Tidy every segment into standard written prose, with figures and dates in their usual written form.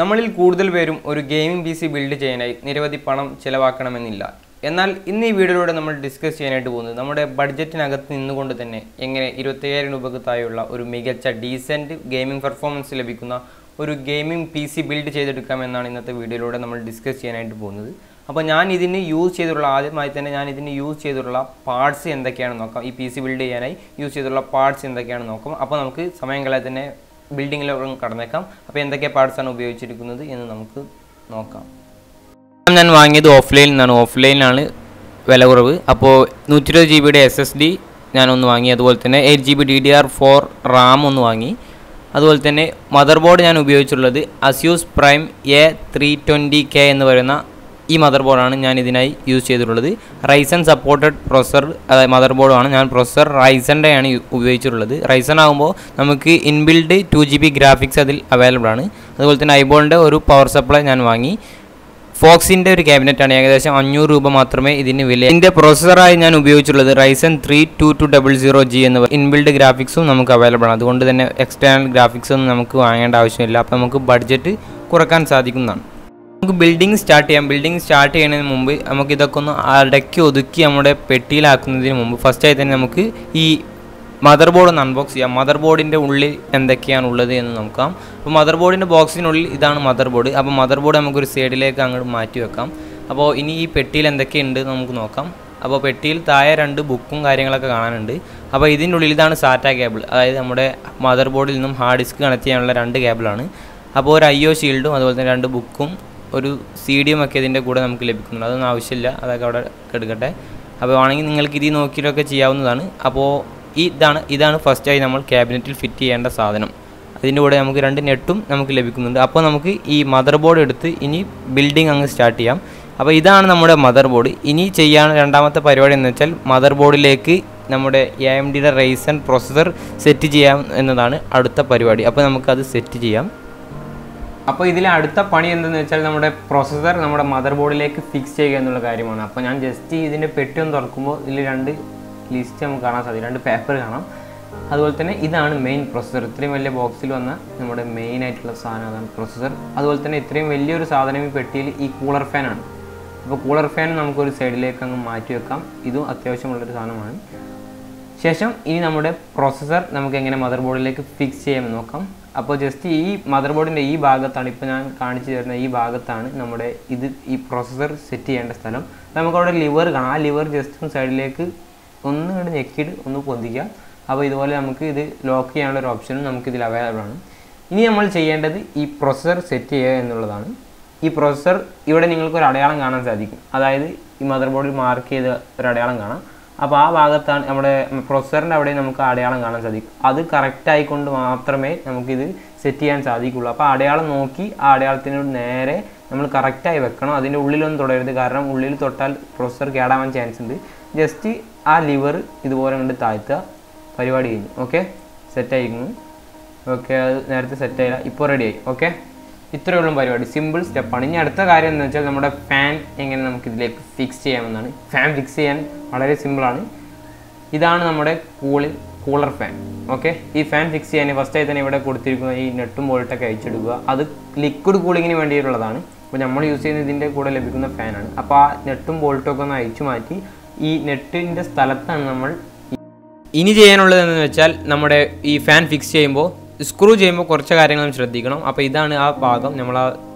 നമ്മളിൽ കൂടുതൽ പേരും ഒരു ഗെയിമിംഗ് PC ബിൽഡ് ചെയ്യാനായി നിരവധി പണം ചെലവാക്കണമെന്നില്ല. എന്നാൽ ഇന്ന് ഈ വീഡിയോയിലൂടെ നമ്മൾ ഡിസ്കസ് ചെയ്യാനായിട്ട് പോകുന്നത് നമ്മുടെ ബഡ്ജറ്റിനകത്ത് നിന്നുകൊണ്ട് തന്നെ എങ്ങനെ 25000 രൂപയ്ക്ക് താഴെയുള്ള ഒരു മികച്ച ഡീസൻറ്റ് ഗെയിമിംഗ് പെർഫോമൻസ് ലഭിക്കുന്ന ഒരു ഗെയിമിംഗ് PC ബിൽഡ് ചെയ്തെടുക്കാമെന്നാണ് ഇന്നത്തെ വീഡിയോയിലൂടെ നമ്മൾ ഡിസ്കസ് ചെയ്യാനായിട്ട് പോകുന്നത്. അപ്പോൾ ഞാൻ ഇതിന് യൂസ് ചെയ്തിട്ടുള്ള ആദ്യമായി തന്നെ ഞാൻ ഇതിന് യൂസ് ചെയ്തിട്ടുള്ള പാർട്സ് എന്തൊക്കെയാണെന്ന് നോക്കാം. ഈ PC ബിൽഡ് ചെയ്യാനായി യൂസ് ചെയ്തിട്ടുള്ള പാർട്സ് എന്തൊക്കെയാണെന്ന് നോക്കാം. അപ്പോൾ നമുക്ക് സമയം കളയാതെ തന്നെ ബിൽഡിങ്ങിലൊക്കെ കടന്നേക്കാം. അപ്പോൾ എന്തൊക്കെ പാർട്സാണ് ഉപയോഗിച്ചിരിക്കുന്നത് എന്ന് നമുക്ക് നോക്കാം. ഞാൻ വാങ്ങിയത് ഓഫ്ലൈനിൽ നിന്നാണ്. ഓഫ്ലൈനിലാണ് വില കുറവ്. അപ്പോൾ 120 GB SSD ഞാനൊന്ന് വാങ്ങി. അതുപോലെ തന്നെ 8 GB DDR4 RAM ഒന്ന് വാങ്ങി. അതുപോലെ തന്നെ മദർ ബോർഡ് ഞാൻ ഉപയോഗിച്ചിട്ടുള്ളത് ASUS Prime A320K എന്ന് പറയുന്ന ഈ മദർ ബോർഡാണ് ഞാൻ ഇതിനായി യൂസ് ചെയ്തിട്ടുള്ളത്. Ryzen സപ്പോർട്ടഡ് പ്രൊസസ്സർ മദർ ബോർഡാണ്. ഞാൻ പ്രൊസസ്സർ റൈസൻ്റെയാണ് ഉപയോഗിച്ചിട്ടുള്ളത്. റൈസൺ ആകുമ്പോൾ നമുക്ക് ഇൻബിൽഡ് 2 GB ഗ്രാഫിക്സ് അതിൽ അവൈലബിൾ ആണ്. അതുപോലെ തന്നെ IBALLൻ്റെ ഒരു പവർ സപ്ലൈ ഞാൻ വാങ്ങി. ഫോക്സിൻ്റെ ഒരു ക്യാബിനറ്റാണ്. ഏകദേശം 500 രൂപ മാത്രമേ ഇതിന് വില. ഇതിൻ്റെ പ്രൊസസ്സറായി ഞാൻ ഉപയോഗിച്ചിട്ടുള്ളത് Ryzen 32200G എന്ന് പറയും. ഇൻബിൽഡ് ഗ്രാഫിക്സും നമുക്ക് അവൈലബിൾ ആണ്. അതുകൊണ്ട് തന്നെ എക്സ്റ്റേണൽ ഗ്രാഫിക്സ് ഒന്നും നമുക്ക് വാങ്ങേണ്ട ആവശ്യമില്ല. അപ്പോൾ നമുക്ക് ബഡ്ജറ്റ് കുറക്കാൻ സാധിക്കുന്നതാണ്. നമുക്ക് ബിൽഡിംഗ് സ്റ്റാർട്ട് ചെയ്യാം. ബിൽഡിംഗ് സ്റ്റാർട്ട് ചെയ്യുന്നതിന് മുമ്പ് നമുക്ക് ഇതൊക്കെ ഒന്ന് അടക്കി ഒതുക്കി നമ്മുടെ പെട്ടിയിലാക്കുന്നതിന് മുമ്പ് ഫസ്റ്റായി തന്നെ നമുക്ക് ഈ മദർ ബോർഡ് ഒന്ന് അൺബോക്സ് ചെയ്യാം. മദർ ബോർഡിൻ്റെ ഉള്ളിൽ എന്തൊക്കെയാണ് ഉള്ളത് എന്ന് നോക്കാം. അപ്പോൾ മദർ ബോർഡിൻ്റെ ബോക്സിനുള്ളിൽ ഇതാണ് മദർ ബോർഡ്. അപ്പോൾ മദർ ബോർഡ് നമുക്കൊരു സൈഡിലേക്ക് അങ്ങോട്ട് മാറ്റി വെക്കാം. അപ്പോൾ ഇനി ഈ പെട്ടിയിൽ എന്തൊക്കെയുണ്ട് നമുക്ക് നോക്കാം. അപ്പോൾ പെട്ടിയിൽ താഴെ 2 ബുക്കും കാര്യങ്ങളൊക്കെ കാണാനുണ്ട്. അപ്പോൾ ഇതിൻ്റെ ഉള്ളിൽ ഇതാണ് സാറ്റ കേബിൾ. അതായത് നമ്മുടെ മദർ ബോർഡിൽ നിന്നും ഹാർഡ് ഡിസ്ക് കണക്ട് ചെയ്യാനുള്ള 2 കേബിളാണ്. അപ്പോൾ ഒരു IO ഷീൽഡും അതുപോലെ തന്നെ 2 ബുക്കും ഒരു CD ഒക്കെ ഇതിൻ്റെ കൂടെ നമുക്ക് ലഭിക്കുന്നുണ്ട്. അതൊന്നും ആവശ്യമില്ല, അതൊക്കെ അവിടെ എടുക്കട്ടെ. അപ്പോൾ ആണെങ്കിൽ നിങ്ങൾക്ക് ഇത് നോക്കിയിട്ടൊക്കെ ചെയ്യാവുന്നതാണ്. അപ്പോൾ ഇതാണ് ഫസ്റ്റായി നമ്മൾ ക്യാബിനറ്റിൽ ഫിറ്റ് ചെയ്യേണ്ട സാധനം. അതിൻ്റെ കൂടെ നമുക്ക് 2 നെറ്റും നമുക്ക് ലഭിക്കുന്നുണ്ട്. അപ്പോൾ നമുക്ക് ഈ മദർ ബോർഡ് എടുത്ത് ഇനി ബിൽഡിംഗ് അങ്ങ് സ്റ്റാർട്ട് ചെയ്യാം. അപ്പോൾ ഇതാണ് നമ്മുടെ മദർ ബോർഡ്. ഇനി ചെയ്യാൻ രണ്ടാമത്തെ പരിപാടി എന്ന് വെച്ചാൽ മദർ ബോർഡിലേക്ക് നമ്മുടെ AMDയുടെ Ryzen പ്രൊസസ്സർ സെറ്റ് ചെയ്യാം എന്നതാണ് അടുത്ത പരിപാടി. അപ്പോൾ നമുക്കത് സെറ്റ് ചെയ്യാം. അപ്പോൾ ഇതിലെ അടുത്ത പണി എന്തെന്ന് വെച്ചാൽ നമ്മുടെ പ്രൊസസ്സർ നമ്മുടെ മദർ ബോർഡിലേക്ക് ഫിക്സ് ചെയ്യുക എന്നുള്ള കാര്യമാണ്. അപ്പോൾ ഞാൻ ജസ്റ്റ് ഇതിൻ്റെ പെട്ടി ഒന്ന് തുറക്കുമ്പോൾ ഇതിൽ 2 ലിസ്റ്റ് നമുക്ക് കാണാൻ സാധിക്കും, 2 പേപ്പർ കാണാം. അതുപോലെ തന്നെ ഇതാണ് മെയിൻ പ്രൊസസ്സർ. ഇത്രയും വലിയ ബോക്സിൽ വന്ന നമ്മുടെ മെയിൻ ആയിട്ടുള്ള സാധനം അതാണ് പ്രൊസസ്സർ. അതുപോലെ തന്നെ ഇത്രയും വലിയൊരു സാധനം ഈ പെട്ടിയിൽ ഈ കൂളർ ഫാനാണ്. അപ്പോൾ കൂളർ ഫാൻ നമുക്കൊരു സൈഡിലേക്ക് അങ്ങ് മാറ്റി വെക്കാം. ഇതും അത്യാവശ്യമുള്ളൊരു സാധനമാണ്. ശേഷം ഇനി നമ്മുടെ പ്രൊസസ്സർ നമുക്ക് എങ്ങനെ മദർ ബോർഡിലേക്ക് ഫിക്സ് ചെയ്യാമെന്ന് നോക്കാം. അപ്പോൾ ജസ്റ്റ് ഈ മദർ ബോർഡിൻ്റെ ഈ ഭാഗത്താണ്, ഇപ്പോൾ ഞാൻ കാണിച്ചു തരുന്ന ഈ ഭാഗത്താണ് നമ്മുടെ ഈ പ്രൊസസ്സർ സെറ്റ് ചെയ്യേണ്ട സ്ഥലം. നമുക്കവിടെ ലിവർ കാണാം. ആ ലിവർ ജസ്റ്റ് സൈഡിലേക്ക് ഒന്ന് ഇങ്ങോട്ട് ഞെക്കിയിട്ട് ഒന്ന് പൊന്തിക്കുക. അപ്പോൾ ഇതുപോലെ നമുക്ക് ഇത് ലോക്ക് ചെയ്യാനുള്ള ഒരു ഓപ്ഷനും നമുക്കിതിൽ അവൈലബിൾ ആണ്. ഇനി നമ്മൾ ചെയ്യേണ്ടത് ഈ പ്രൊസസ്സർ സെറ്റ് ചെയ്യുക എന്നുള്ളതാണ്. ഈ പ്രൊസസ്സർ ഇവിടെ നിങ്ങൾക്കൊരു അടയാളം കാണാൻ സാധിക്കും. അതായത് ഈ മദർ ബോർഡിൽ മാർക്ക് ചെയ്ത ഒരു അടയാളം കാണാം. അപ്പോൾ ആ ഭാഗത്താണ് നമ്മുടെ പ്രൊസസ്സറിൻ്റെ അവിടെ നമുക്ക് അടയാളം കാണാൻ സാധിക്കും. അത് കറക്റ്റായിക്കൊണ്ട് മാത്രമേ നമുക്കിത് സെറ്റ് ചെയ്യാൻ സാധിക്കുള്ളൂ. അപ്പോൾ അടയാളം നോക്കി ആ അടയാളത്തിനോട് നേരെ നമ്മൾ കറക്റ്റായി വെക്കണം. അതിൻ്റെ ഉള്ളിലൊന്നും തൊടരുത്, കാരണം ഉള്ളിൽ തൊട്ടാൽ പ്രൊസസ്സർ കേടാവാൻ ചാൻസ് ഉണ്ട്. ജസ്റ്റ് ആ ലിവർ ഇതുപോലെ കൊണ്ട് താഴ്ത്തുക. പരിപാടി കഴിഞ്ഞു. ഓക്കെ, സെറ്റായിരിക്കുന്നു. ഓക്കെ, അത് നേരത്തെ സെറ്റായില്ല, ഇപ്പോൾ റെഡിയായി. ഓക്കെ, ഇത്രയേ ഉള്ളൂ പരിപാടി. സിമ്പിൾ സ്റ്റെപ്പാണ്. ഇനി അടുത്ത കാര്യം എന്ന് വെച്ചാൽ നമ്മുടെ ഫാൻ എങ്ങനെ നമുക്ക് ഇതിലേക്ക് ഫിക്സ് ചെയ്യാമെന്നാണ്. ഫാൻ ഫിക്സ് ചെയ്യാൻ വളരെ സിമ്പിളാണ്. ഇതാണ് നമ്മുടെ കൂളർ ഫാൻ. ഓക്കെ, ഈ ഫാൻ ഫിക്സ് ചെയ്യാൻ ഫസ്റ്റായി തന്നെ ഇവിടെ കൊടുത്തിരിക്കുന്ന ഈ നെട്ടും ബോൾട്ടൊക്കെ അയച്ചെടുക്കുക. അത് ലിക്വിഡ് കൂളിങ്ങിന് വേണ്ടിയിട്ടുള്ളതാണ്. അപ്പോൾ നമ്മൾ യൂസ് ചെയ്യുന്ന ഇതിൻ്റെ കൂടെ ലഭിക്കുന്ന ഫാനാണ്. അപ്പോൾ ആ നെട്ടും ബോൾട്ടൊക്കെ ഒന്ന് അയച്ചു മാറ്റി ഈ നെറ്റിൻ്റെ സ്ഥലത്താണ് നമ്മൾ ഇനി ചെയ്യാനുള്ളത് എന്ന് വെച്ചാൽ നമ്മുടെ ഈ ഫാൻ ഫിക്സ് ചെയ്യുമ്പോൾ സ്ക്രൂ ചെയ്യുമ്പോൾ കുറച്ച് കാര്യങ്ങളും ശ്രദ്ധിക്കണം. അപ്പോൾ ഇതാണ് ആ ഭാഗം. നമ്മൾ ആ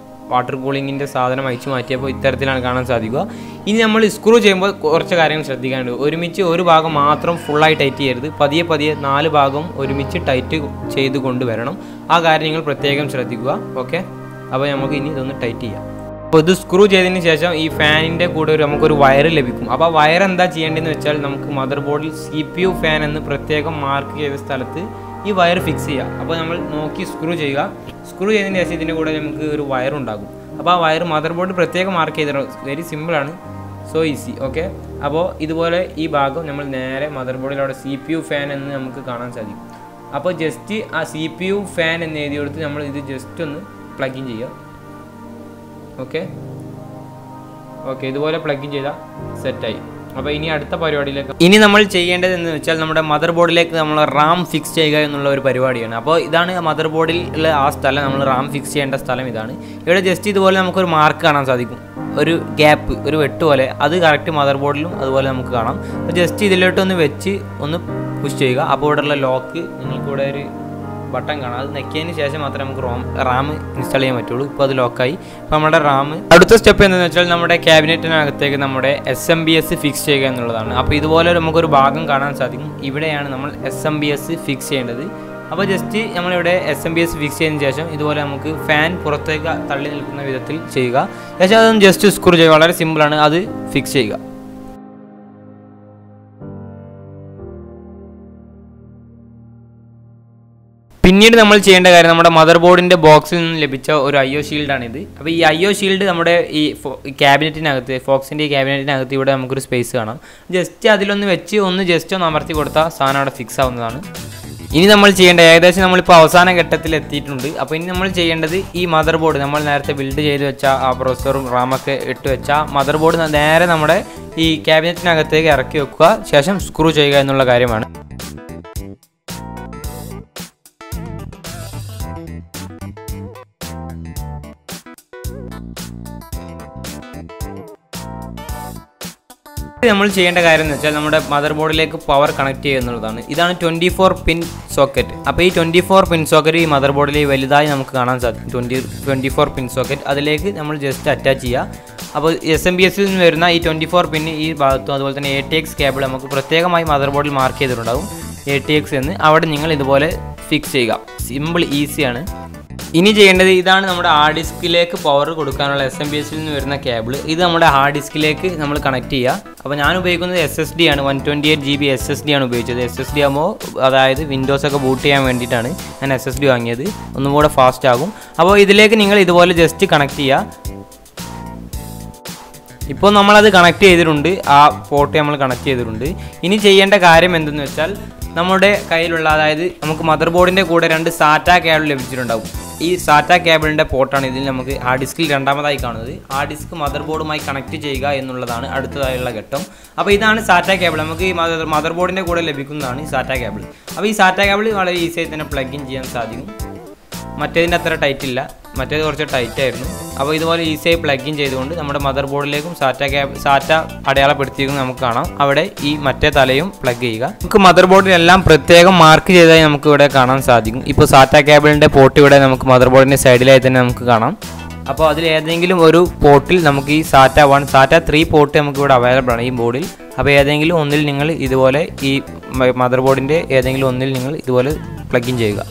വാട്ടർ കൂളിങ്ങിൻ്റെ സാധനം അയച്ചു മാറ്റിയപ്പോൾ ഇത്തരത്തിലാണ് കാണാൻ സാധിക്കുക. ഇനി നമ്മൾ സ്ക്രൂ ചെയ്യുമ്പോൾ കുറച്ച് കാര്യങ്ങൾ ശ്രദ്ധിക്കാനുണ്ട്. ഒരുമിച്ച് ഒരു ഭാഗം മാത്രം ഫുള്ളായി ടൈറ്റ് ചെയ്യരുത്. പതിയെ 4 ഭാഗം ഒരുമിച്ച് ടൈറ്റ് ചെയ്ത് കൊണ്ടുവരണം. ആ കാര്യങ്ങൾ പ്രത്യേകം ശ്രദ്ധിക്കുക. ഓക്കെ, അപ്പോൾ നമുക്ക് ഇനി ഇതൊന്ന് ടൈറ്റ് ചെയ്യാം. അപ്പോൾ ഇത് സ്ക്രൂ ചെയ്തതിന് ശേഷം ഈ ഫാനിൻ്റെ കൂടെ നമുക്കൊരു വയർ ലഭിക്കും. അപ്പോൾ ആ വയർ എന്താ ചെയ്യേണ്ടതെന്ന് വെച്ചാൽ നമുക്ക് മദർ ബോർഡിൽ CPU ഫാൻ എന്ന് പ്രത്യേകം മാർക്ക് ചെയ്ത സ്ഥലത്ത് ഈ വയർ ഫിക്സ് ചെയ്യുക. അപ്പോൾ നമ്മൾ നോക്കി സ്ക്രൂ ചെയ്യുക. സ്ക്രൂ ചെയ്തതിന് ശേഷം ഇതിൻ്റെ കൂടെ നമുക്ക് ഒരു വയറുണ്ടാകും. അപ്പോൾ ആ വയർ മദർ ബോർഡിൽ പ്രത്യേകം മാർക്ക് ചെയ്തിട്ട് വെരി സിമ്പിളാണ്, സോ ഈസി. ഓക്കെ, അപ്പോൾ ഇതുപോലെ ഈ ഭാഗം നമ്മൾ നേരെ മദർ ബോർഡിൽ അവിടെ CPU ഫാൻ എന്ന് നമുക്ക് കാണാൻ സാധിക്കും. അപ്പോൾ ജസ്റ്റ് ആ CPU ഫാൻ എന്ന് എഴുതി കൊടുത്ത് നമ്മൾ ഇത് ജസ്റ്റ് ഒന്ന് പ്ലഗ് ഇൻ ചെയ്യുക. ഓക്കെ, ഇതുപോലെ പ്ലഗ് ഇൻ ചെയ്താൽ സെറ്റായി. അപ്പോൾ ഇനി അടുത്ത പരിപാടിയിലേക്ക് ഇനി നമ്മൾ ചെയ്യേണ്ടത് എന്ന് വെച്ചാൽ നമ്മുടെ മദർ ബോർഡിലേക്ക് നമ്മൾ റാം ഫിക്സ് ചെയ്യുക എന്നുള്ള ഒരു പരിപാടിയാണ്. അപ്പോൾ ഇതാണ് മദർ ബോർഡിൽ ഉള്ള ആ സ്ഥലം, നമ്മൾ റാം ഫിക്സ് ചെയ്യേണ്ട സ്ഥലം ഇതാണ്. ഇവിടെ ജസ്റ്റ് ഇതുപോലെ നമുക്കൊരു മാർക്ക് കാണാൻ സാധിക്കും, ഒരു ഗ്യാപ്പ്, ഒരു വെട്ട് പോലെ. അത് കറക്റ്റ് മദർ ബോർഡിലും അതുപോലെ നമുക്ക് കാണാം. അപ്പോൾ ജസ്റ്റ് ഇതിലോട്ടൊന്ന് വെച്ച് ഒന്ന് പുഷ് ചെയ്യുക. അപ്പോൾ ഇവിടെയുള്ള ലോക്ക് നിങ്ങൾക്കിവിടെ ഒരു ബട്ടൺ കാണാം, അത് നെക്കിയതിന് ശേഷം മാത്രമേ നമുക്ക് റാം ഇൻസ്റ്റാൾ ചെയ്യാൻ പറ്റുള്ളൂ. ഇപ്പോൾ അത് ലോക്കായി. ഇപ്പോൾ നമ്മുടെ റാം അടുത്ത സ്റ്റെപ്പ് എന്താണെന്ന് വെച്ചാൽ നമ്മുടെ ക്യാബിനറ്റിനകത്തേക്ക് നമ്മുടെ SMPS ഫിക്സ് ചെയ്യുക എന്നുള്ളതാണ്. അപ്പോൾ ഇതുപോലെ നമുക്കൊരു ഭാഗം കാണാൻ സാധിക്കും, ഇവിടെയാണ് നമ്മൾ SMPS ഫിക്സ് ചെയ്യേണ്ടത്. അപ്പോൾ ജസ്റ്റ് നമ്മളിവിടെ SMPS ഫിക്സ് ചെയ്തതിന് ശേഷം ഇതുപോലെ നമുക്ക് ഫാൻ പുറത്തേക്ക് തള്ളി നിൽക്കുന്ന വിധത്തിൽ ചെയ്യുക. ശേഷം അതൊന്ന് ജസ്റ്റ് സ്ക്രൂ ചെയ്യുക, വളരെ സിമ്പിളാണ്, അത് ഫിക്സ് ചെയ്യുക. പിന്നീട് നമ്മൾ ചെയ്യേണ്ട കാര്യം നമ്മുടെ മദർ ബോർഡിൻ്റെ ബോക്സിൽ നിന്ന് ലഭിച്ച ഒരു IO ഷീൽഡാണിത്. അപ്പോൾ ഈ IO ഷീൽഡ് നമ്മുടെ ഈ ക്യാബിനറ്റിനകത്ത്, ഫോക്സിൻ്റെ ഈ ക്യാബിനറ്റിനകത്ത് ഇവിടെ നമുക്കൊരു സ്പേസ് കാണാം. ജസ്റ്റ് അതിലൊന്ന് വെച്ച് ജസ്റ്റ് ഒന്ന് അമർത്തി കൊടുത്താൽ സാധനം അവിടെ ഫിക്സ് ആവുന്നതാണ്. ഇനി നമ്മൾ ചെയ്യേണ്ട, ഏകദേശം നമ്മളിപ്പോൾ അവസാന ഘട്ടത്തിൽ എത്തിയിട്ടുണ്ട്. അപ്പോൾ ഇനി നമ്മൾ ചെയ്യേണ്ടത് ഈ മദർ ബോർഡ്, നമ്മൾ നേരത്തെ ബിൽഡ് ചെയ്ത് വെച്ച ആ പ്രോസസ്സറും റാമൊക്കെ ഇട്ട് വെച്ച മദർ ബോർഡ് നേരെ നമ്മുടെ ഈ ക്യാബിനറ്റിനകത്തേക്ക് ഇറക്കി വെക്കുക, ശേഷം സ്ക്രൂ ചെയ്യുക എന്നുള്ള കാര്യമാണ്. നമ്മൾ ചെയ്യേണ്ട കാര്യം എന്ന് വെച്ചാൽ നമ്മുടെ മദർ ബോർഡിലേക്ക് പവർ കണക്ട് ചെയ്യുക എന്നുള്ളതാണ്. ഇതാണ് 24 പിൻ സോക്കറ്റ്. അപ്പോൾ ഈ 24 പിൻ സോക്കറ്റ് ഈ മദർ ബോർഡിൽ വലുതായി നമുക്ക് കാണാൻ സാധിക്കും. 24 പിൻ സോക്കറ്റ് അതിലേക്ക് നമ്മൾ ജസ്റ്റ് അറ്റാച്ച് ചെയ്യുക. അപ്പോൾ SMPSൽ നിന്ന് വരുന്ന ഈ 24 പിൻ ഈ ഭാഗത്തും അതുപോലെ തന്നെ ATX കേബിൾ നമുക്ക് പ്രത്യേകമായി മദർ ബോർഡിൽ മാർക്ക് ചെയ്തിട്ടുണ്ടാകും, ATX എന്ന്. അവിടെ നിങ്ങൾ ഇതുപോലെ ഫിക്സ് ചെയ്യുക. സിമ്പിൾ, ഈസിയാണ്. ഇനി ചെയ്യേണ്ടത് ഇതാണ് നമ്മുടെ ഹാർഡ് ഡിസ്കിലേക്ക് പവർ കൊടുക്കാനുള്ള SMPSൽ നിന്ന് വരുന്ന കേബിൾ. ഇത് നമ്മുടെ ഹാർഡ് ഡിസ്കിലേക്ക് നമ്മൾ കണക്ട് ചെയ്യുക. അപ്പോൾ ഞാൻ ഉപയോഗിക്കുന്നത് SSD ആണ്, 128 GB SSD ആണ് ഉപയോഗിച്ചത്. SSD ആകുമ്പോൾ അതായത് വിൻഡോസൊക്കെ ബൂട്ട് ചെയ്യാൻ വേണ്ടിയിട്ടാണ് ഞാൻ SSD വാങ്ങിയത്, ഒന്നും കൂടെ ഫാസ്റ്റ് ആകും. അപ്പോൾ ഇതിലേക്ക് നിങ്ങൾ ഇതുപോലെ ജസ്റ്റ് കണക്ട് ചെയ്യുക. ഇപ്പോൾ നമ്മളത് കണക്ട് ചെയ്തിട്ടുണ്ട്, ആ പോർട്ട് നമ്മൾ കണക്ട് ചെയ്തിട്ടുണ്ട്. ഇനി ചെയ്യേണ്ട കാര്യം എന്തെന്ന് വെച്ചാൽ നമ്മുടെ കയ്യിലുള്ള, അതായത് നമുക്ക് മദർ ബോർഡിൻ്റെ കൂടെ 2 SATA കേബിൾ ലഭിച്ചിട്ടുണ്ടാകും. ഈ SATA കേബിളിൻ്റെ പോർട്ടാണ് ഇതിൽ നമുക്ക് ഹാർഡ് ഡിസ്കിൽ രണ്ടാമതായി കാണുന്നത്. ഹാർഡ് ഡിസ്ക് മദർ ബോർഡുമായി കണക്ട് ചെയ്യുക എന്നുള്ളതാണ് അടുത്തതായുള്ള ഘട്ടം. അപ്പോൾ ഇതാണ് SATA കേബിൾ, നമുക്ക് ഈ മദർ ബോർഡിൻ്റെ കൂടെ ലഭിക്കുന്നതാണ് ഈ SATA കേബിൾ. അപ്പോൾ ഈ SATA കേബിൾ വളരെ ഈസിയായി തന്നെ പ്ലഗ് ഇൻ ചെയ്യാൻ സാധിക്കും. മറ്റേതിൻ്റെ അത്ര ടൈറ്റ് ഇല്ല, മറ്റേത് കുറച്ച് ടൈറ്റ് ആയിരുന്നു. അപ്പോൾ ഇതുപോലെ ഈസിയായി പ്ലഗ് ഇൻ ചെയ്തുകൊണ്ട് നമ്മുടെ മദർ ബോർഡിലേക്കും SATA അടയാളപ്പെടുത്തിയിരിക്കുന്നത് നമുക്ക് കാണാം. അവിടെ ഈ മറ്റേ തലയും പ്ലഗ് ചെയ്യുക. നമുക്ക് മദർ ബോർഡിലെല്ലാം പ്രത്യേകം മാർക്ക് ചെയ്തതായി നമുക്ക് ഇവിടെ കാണാൻ സാധിക്കും. ഇപ്പോൾ SATA കേബിളിൻ്റെ പോർട്ട് ഇവിടെ നമുക്ക് മദർ ബോർഡിൻ്റെ സൈഡിലായി തന്നെ നമുക്ക് കാണാം. അപ്പോൾ അതിൽ ഏതെങ്കിലും ഒരു പോർട്ടിൽ നമുക്ക് ഈ SATA 1, SATA 3 പോർട്ട് നമുക്ക് ഇവിടെ അവൈലബിൾ ആണ് ഈ ബോർഡിൽ. അപ്പോൾ ഏതെങ്കിലും ഒന്നിൽ നിങ്ങൾ ഇതുപോലെ ഈ മദർ ബോർഡിൻ്റെ ഏതെങ്കിലും ഒന്നിൽ നിങ്ങൾ ഇതുപോലെ പ്ലഗ് ഇൻ ചെയ്യുക.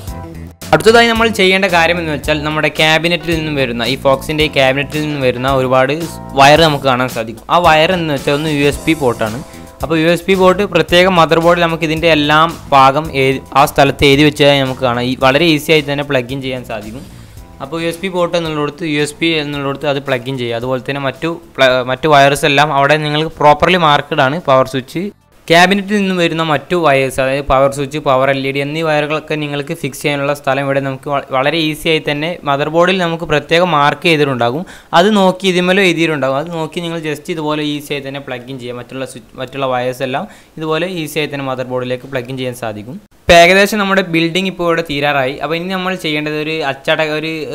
അടുത്തതായി നമ്മൾ ചെയ്യേണ്ട കാര്യം എന്ന് വെച്ചാൽ നമ്മുടെ ക്യാബിനറ്റിൽ നിന്നും വരുന്ന, ഈ ഫോക്സിൻ്റെ ഈ ക്യാബിനറ്റിൽ നിന്നും വരുന്ന ഒരുപാട് വയർ നമുക്ക് കാണാൻ സാധിക്കും. ആ വയർ എന്ന് വെച്ചാൽ ഒന്ന് USB പോർട്ടാണ്. അപ്പോൾ USB പോർട്ട് പ്രത്യേകം മദർ ബോർഡിൽ നമുക്ക് ഇതിൻ്റെ എല്ലാം ഭാഗം ആ സ്ഥലത്ത് എഴുതി വെച്ചാൽ നമുക്ക് കാണാം. വളരെ ഈസി ആയിട്ട് തന്നെ പ്ലഗ് ഇൻ ചെയ്യാൻ സാധിക്കും. അപ്പോൾ USB പോർട്ട് എന്നുള്ളിടത്ത് USB എന്നുള്ളിടത്ത് അത് പ്ലഗ് ഇൻ ചെയ്യുക. അതുപോലെ തന്നെ മറ്റു വയർസ് എല്ലാം അവിടെ നിങ്ങൾക്ക് പ്രോപ്പർലി മാർക്കഡ് ആണ്. പവർ സ്വിച്ച്, ക്യാബിനറ്റിൽ നിന്ന് വരുന്ന മറ്റു വയേഴ്സ്, അതായത് പവർ സ്വിച്ച്, പവർ LED എന്നീ വയറുകളൊക്കെ നിങ്ങൾക്ക് ഫിക്സ് ചെയ്യാനുള്ള സ്ഥലം ഇവിടെ നമുക്ക് വളരെ ഈസി ആയി തന്നെ മദർ ബോർഡിൽ നമുക്ക് പ്രത്യേകം മാർക്ക് ചെയ്തിട്ടുണ്ടാകും. അത് നോക്കി ഇതിന്മേലും എഴുതിയിട്ടുണ്ടാകും. അത് നോക്കി നിങ്ങൾ ജസ്റ്റ് ഇതുപോലെ ഈസി ആയി തന്നെ പ്ലഗ് ഇൻ ചെയ്യാം. മറ്റുള്ള വയേഴ്സ് എല്ലാം ഇതുപോലെ ഈസി ആയി തന്നെ മദർ ബോർഡിലേക്ക് പ്ലഗ് ഇൻ ചെയ്യാൻ സാധിക്കും. ഇപ്പോൾ ഏകദേശം നമ്മുടെ ബിൽഡിംഗ് ഇപ്പോൾ ഇവിടെ തീരാറായി. അപ്പോൾ ഇനി നമ്മൾ ചെയ്യേണ്ടത്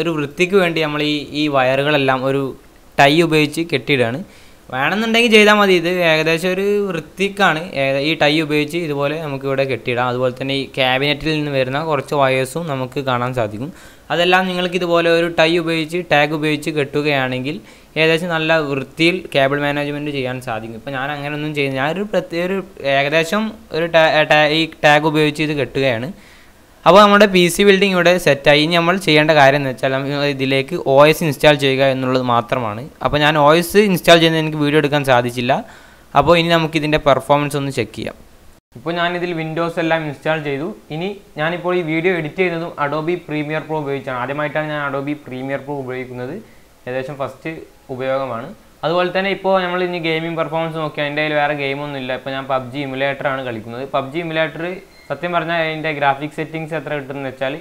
ഒരു വൃത്തിക്ക് വേണ്ടി നമ്മൾ ഈ വയറുകളെല്ലാം ഒരു ടൈ ഉപയോഗിച്ച് കെട്ടിയിടുകയാണ്. വേണമെന്നുണ്ടെങ്കിൽ ചെയ്താൽ മതി, ഇത് ഏകദേശം ഒരു വൃത്തിക്കാണ്. ഈ ടൈ ഉപയോഗിച്ച് ഇതുപോലെ നമുക്കിവിടെ കെട്ടിയിടാം. അതുപോലെ തന്നെ ഈ ക്യാബിനറ്റിൽ നിന്ന് വരുന്ന കുറച്ച് വയേഴ്സും നമുക്ക് കാണാൻ സാധിക്കും. അതെല്ലാം നിങ്ങൾക്ക് ഇതുപോലെ ഒരു ടൈ ഉപയോഗിച്ച് ടാഗ് ഉപയോഗിച്ച് കെട്ടുകയാണെങ്കിൽ ഏകദേശം നല്ല വൃത്തിയിൽ കേബിൾ മാനേജ്മെൻറ്റ് ചെയ്യാൻ സാധിക്കും. ഇപ്പോൾ ഞാൻ അങ്ങനെയൊന്നും ചെയ്യുന്നത്, ഞാനൊരു ഏകദേശം ഈ ടാഗ് ഉപയോഗിച്ച് ഇത് കെട്ടുകയാണ്. അപ്പോൾ നമ്മുടെ PC ബിൽഡിംഗ് ഇവിടെ സെറ്റായി. ഇനി നമ്മൾ ചെയ്യേണ്ട കാര്യം എന്ന് വെച്ചാൽ ഇതിലേക്ക് OS ഇൻസ്റ്റാൾ ചെയ്യുക എന്നുള്ളത് മാത്രമാണ്. അപ്പോൾ ഞാൻ OS ഇൻസ്റ്റാൾ ചെയ്യുന്നത് എനിക്ക് വീഡിയോ എടുക്കാൻ സാധിച്ചില്ല. അപ്പോൾ ഇനി നമുക്കിതിൻ്റെ പെർഫോമൻസ് ഒന്ന് ചെക്ക് ചെയ്യാം. ഇപ്പോൾ ഞാനിതിൽ വിൻഡോസ് എല്ലാം ഇൻസ്റ്റാൾ ചെയ്തു. ഇനി ഞാനിപ്പോൾ ഈ വീഡിയോ എഡിറ്റ് ചെയ്യുന്നതും Adobe Premiere Pro ഉപയോഗിച്ചാണ്. ആദ്യമായിട്ടാണ് ഞാൻ Adobe Premiere Pro ഉപയോഗിക്കുന്നത്. ഏകദേശം ഫസ്റ്റ് ഉപയോഗമാണ്. അതുപോലെ തന്നെ ഇപ്പോൾ നമ്മൾ ഇനി ഗെയിമിംഗ് പെർഫോമൻസ് നോക്കിയാൽ എൻ്റെ കയ്യിൽ വേറെ ഗെയിമൊന്നും ഇല്ല. ഇപ്പോൾ ഞാൻ PUBG ഇമുലേറ്ററാണ് കളിക്കുന്നത്. PUBG ഇമുലേറ്റർ സത്യം പറഞ്ഞാൽ അതിൻ്റെ ഗ്രാഫിക്സ് സെറ്റിങ്സ് എത്ര കിട്ടുമെന്ന് വെച്ചാൽ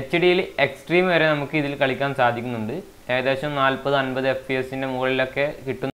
HDയിൽ എക്സ്ട്രീം വരെ നമുക്ക് ഇതിൽ കളിക്കാൻ സാധിക്കുന്നുണ്ട്. ഏകദേശം 40-50 FPS മുകളിലൊക്കെ കിട്ടും.